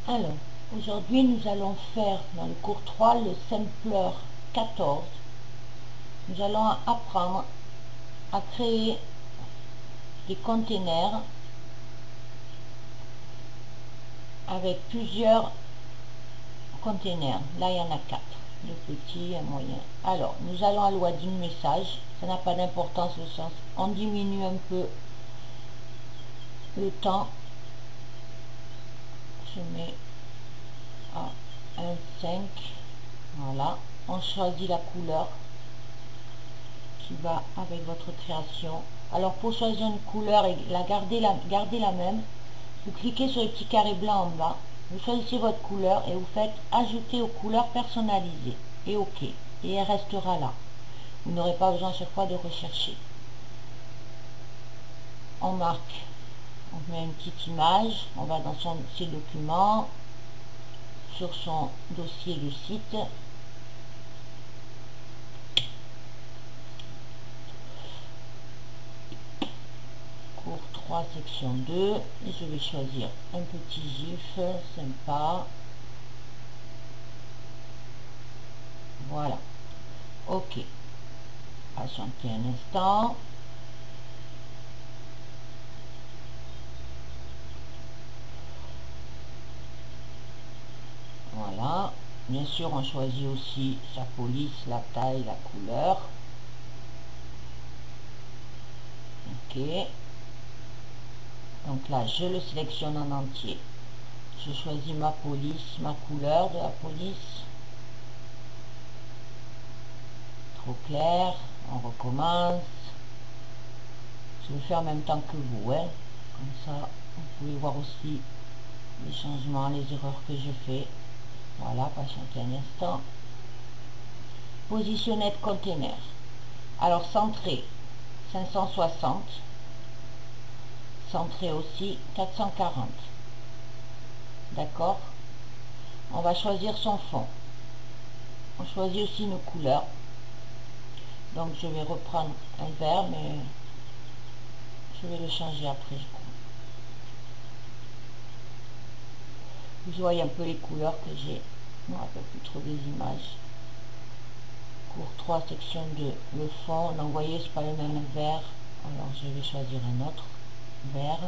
Alors, aujourd'hui, nous allons faire dans le cours 3 le Sampler 14. Nous allons apprendre à créer des containers avec plusieurs containers. Là, il y en a 4. Le petit, un moyen. Alors, nous allons à loading message. Ça n'a pas d'importance le sens. On diminue un peu le temps. Je mets à 1,5. Voilà. On choisit la couleur qui va avec votre création. Alors pour choisir une couleur et garder la même, vous cliquez sur le petit carré blanc en bas, vous choisissez votre couleur et vous faites ajouter aux couleurs personnalisées et OK, et elle restera là. Vous n'aurez pas besoin à chaque fois de rechercher. On marque, on met une petite image, on va dans ses documents, sur son dossier du site. Cours 3 section 2 et je vais choisir un petit gif sympa. Voilà, OK, patientez un instant. Voilà, bien sûr on choisit aussi sa police, la taille, la couleur. OK, donc là je le sélectionne en entier. Je choisis ma police, ma couleur de la police. Trop clair, on recommence. Je le fais en même temps que vous, hein. Comme ça vous pouvez voir aussi les changements, les erreurs que je fais. Voilà, patientez un instant. Positionner de container. Alors centré 560. Centré aussi 440. D'accord. On va choisir son fond. On choisit aussi nos couleurs. Donc je vais reprendre un vert, mais je vais le changer après, je crois. Vous voyez un peu les couleurs que j'ai. Je ne me rappelle plus trop des images. Cours 3, section 2. Le fond, donc vous voyez, c'est pas le même vert. Alors je vais choisir un autre vert,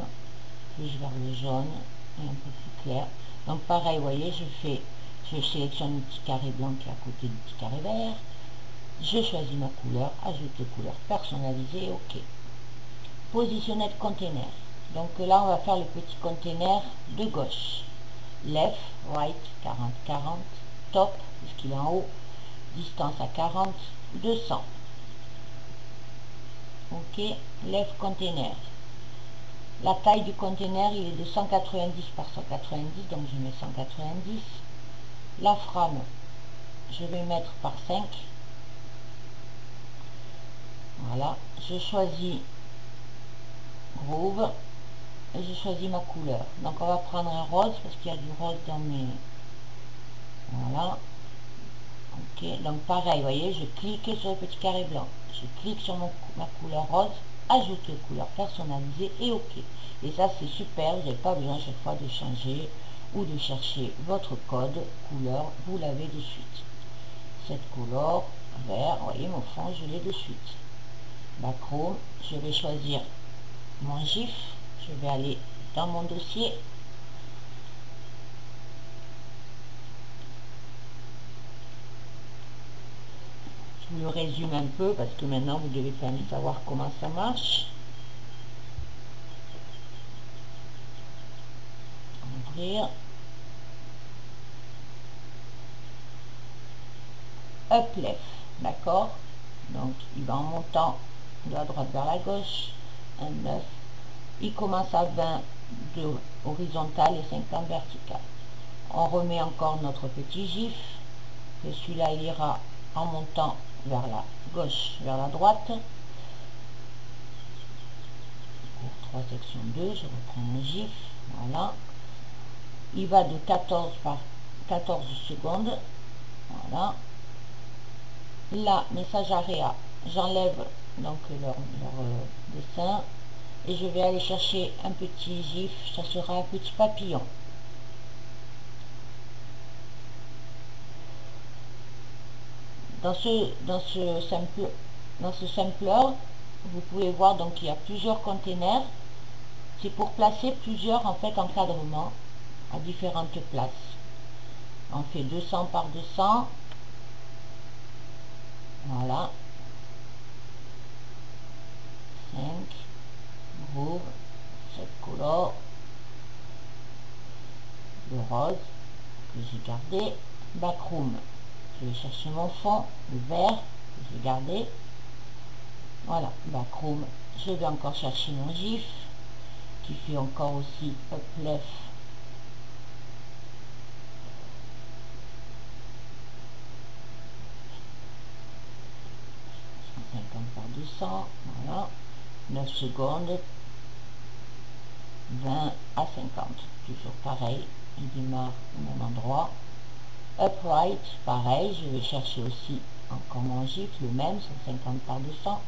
plus vers le jaune et un peu plus clair. Donc pareil, vous voyez, je sélectionne le petit carré blanc qui est à côté du petit carré vert. Je choisis ma couleur, ajoute les couleurs personnalisées, OK. Positionner de container. Donc là, on va faire le petit container de gauche. Left, right, 40, 40. Top, puisqu'il est en haut. Distance à 40, 200. OK. Left container. La taille du container, il est de 190 par 190, donc je mets 190. La frame, je vais mettre par 5. Voilà, je choisis Groove et je choisis ma couleur. Donc on va prendre un rose parce qu'il y a du rose dans mes... Voilà. OK, donc pareil, vous voyez, je clique sur le petit carré blanc. Je clique sur ma couleur rose, ajoute les couleurs personnalisées et OK. Et ça c'est super, vous n'avez pas besoin à chaque fois de changer ou de chercher votre code couleur, vous l'avez de suite. Cette couleur vert, vous voyez mon fond, je l'ai de suite. Macro, je vais choisir mon GIF, je vais aller dans mon dossier. Je vous le résume un peu parce que maintenant vous devez quand même savoir comment ça marche. Ouvrir. Up left, d'accord. Donc il va en montant de la droite vers la gauche. Un 9. Il commence à 20 de horizontal et 50 vertical. On remet encore notre petit gif. Que celui-là il ira en montant vers la gauche, vers la droite. Cours 3 section 2, je reprends mon gif. Voilà. Il va de 14 par 14 secondes. Voilà. Là, message area, j'enlève donc leur dessin et je vais aller chercher un petit gif, ça sera un petit papillon. Dans ce sampler, vous pouvez voir donc il y a plusieurs containers. C'est pour placer plusieurs en fait encadrements à différentes places. On fait 200 par 200. Voilà. 5 groove, cette couleur, le rose que j'ai gardé, backroom. Je vais chercher mon fond, le vert que j'ai gardé. Voilà, backroom. Je vais encore chercher mon gif qui fait encore aussi up left. Par 200, voilà, 9 secondes, 20 à 50, toujours pareil, il démarre au même endroit. Upright, pareil, je vais chercher aussi encore mon gif, le même, 150 par 200.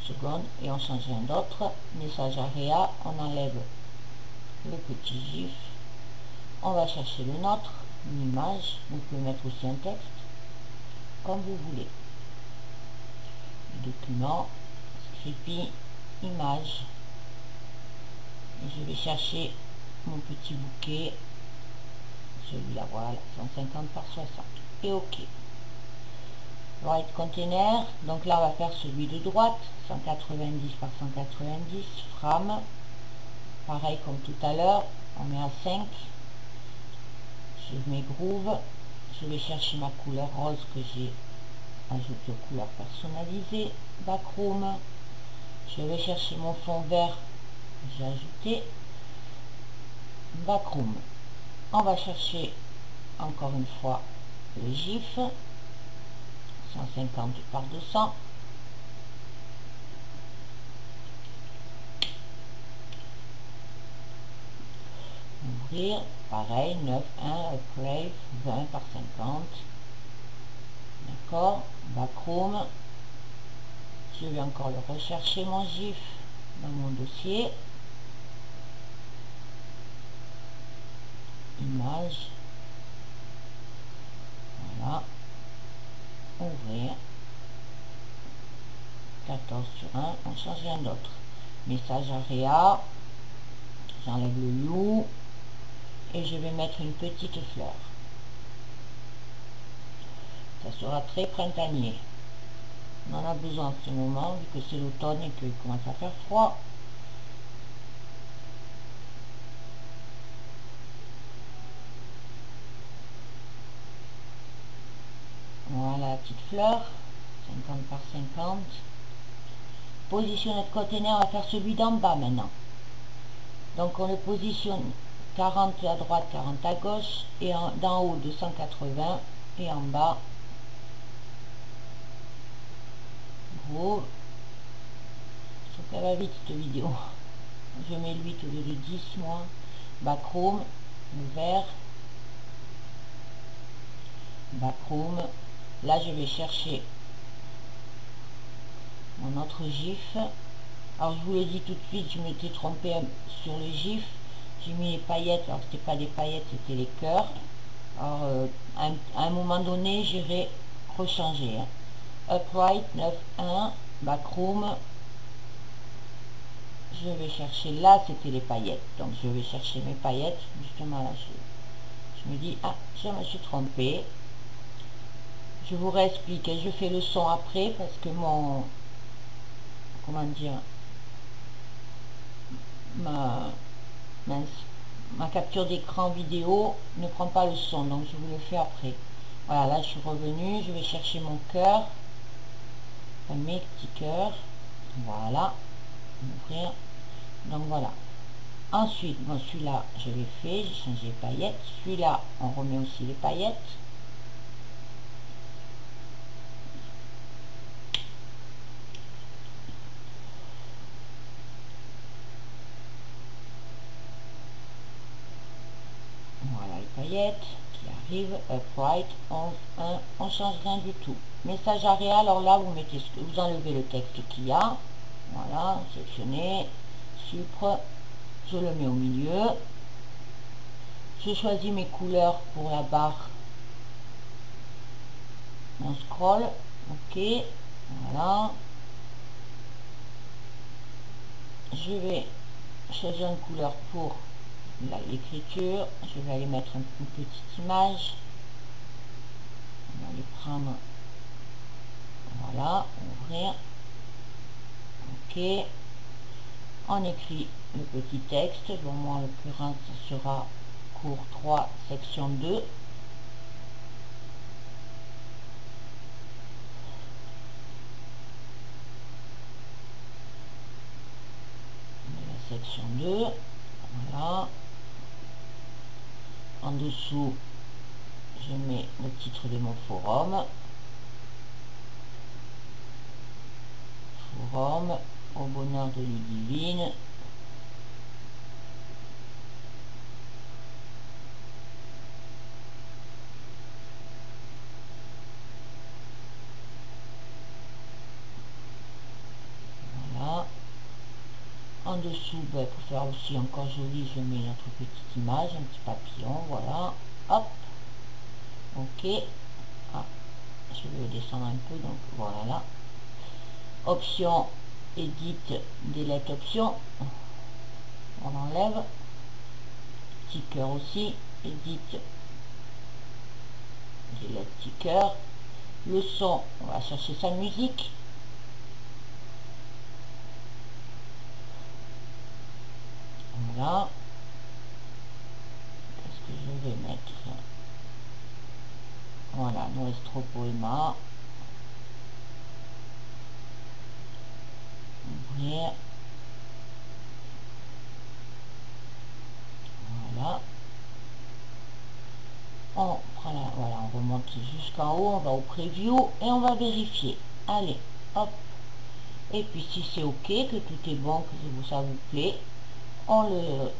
Secondes et on change un autre. Message area, on enlève le petit gif, on va chercher le nôtre, une image, vous pouvez mettre aussi un texte comme vous voulez. Document, scripty, image, et je vais chercher mon petit bouquet, celui-là, voilà, 150 par 60 et ok. Right container, donc là on va faire celui de droite, 190 par 190, frame, pareil comme tout à l'heure, on met à 5, je mets groove, je vais chercher ma couleur rose que j'ai ajoutée aux couleurs personnalisées, backroom, je vais chercher mon fond vert, j'ai ajouté, backroom, on va chercher encore une fois le gif, 150 par 200, ouvrir, pareil, 9, 1, upgrade, 20 par 50, d'accord, backroom, je vais encore le rechercher mon gif dans mon dossier, image, voilà, ouvrir, 14 sur 1, on change un autre, message area, j'enlève le you, et je vais mettre une petite fleur. Ça sera très printanier. On en a besoin en ce moment, vu que c'est l'automne et qu'il commence à faire froid. Voilà la petite fleur, 50 par 50. Positionner notre container, on va faire celui d'en bas maintenant. Donc on le positionne 40 à droite, 40 à gauche, et d'en haut 280, et en bas, gros, je trouve qu'elle va vite cette vidéo. Je mets 8 au lieu de 10 moi. Backroom, le vert, backroom. Là je vais chercher mon autre gif. Alors je vous le dis tout de suite, je m'étais trompée sur le gif. J'ai mis les paillettes, alors c'était pas des paillettes, c'était les cœurs. Alors à un moment donné, j'irai rechanger. Upright 9.1, backroom. Je vais chercher, là c'était les paillettes, donc je vais chercher mes paillettes. Justement là, je me dis, ah, je me suis trompée. Je vous réexplique, et je fais le son après parce que mon, comment dire, ma capture d'écran vidéo ne prend pas le son, donc je vous le fais après. Voilà, là je suis revenue, je vais chercher mon cœur, mes petits cœurs, voilà, ouvrir, donc voilà. Ensuite, bon, celui-là je l'ai fait, j'ai changé les paillettes, celui-là on remet aussi les paillettes. Voilà les paillettes qui arrivent, upright, 11, 1, on change rien du tout. Message area, alors là vous mettez ce que vous enlevez le texte qu'il y a, voilà, sélectionnez, sucre, je le mets au milieu. Je choisis mes couleurs pour la barre. On scroll, ok, voilà. Je vais choisir une couleur pour l'écriture. Je vais aller mettre une petite image. On va aller prendre, voilà, ouvrir, ok. On écrit le petit texte. Bon, moi en l'occurrence ce sera cours 3 section 2. Section 2, voilà. En dessous, je mets le titre de mon forum. Forum au bonheur de Ludivine. Voilà. En dessous, ben, pour faire aussi encore joli, je mets notre petite image, un petit papillon, voilà. Hop. Ok. Ah, je vais descendre un peu, donc voilà. Option, edit, delete option. On enlève. Sticker aussi, edit, delete sticker. Le son, on va chercher sa musique. Voilà. Qu'est-ce que je vais mettre? Voilà, Nuestro Poema. Ouvrir. Voilà. On prend la, voilà, on remonte jusqu'en haut, on va au preview et on va vérifier. Allez, hop. Et puis si c'est ok, que tout est bon, que ça vous plaît, on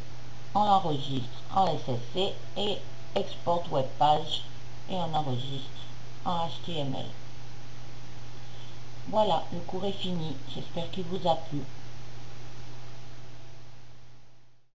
l'enregistre en SSC et exporte web page et on enregistre en HTML. Voilà, le cours est fini. J'espère qu'il vous a plu.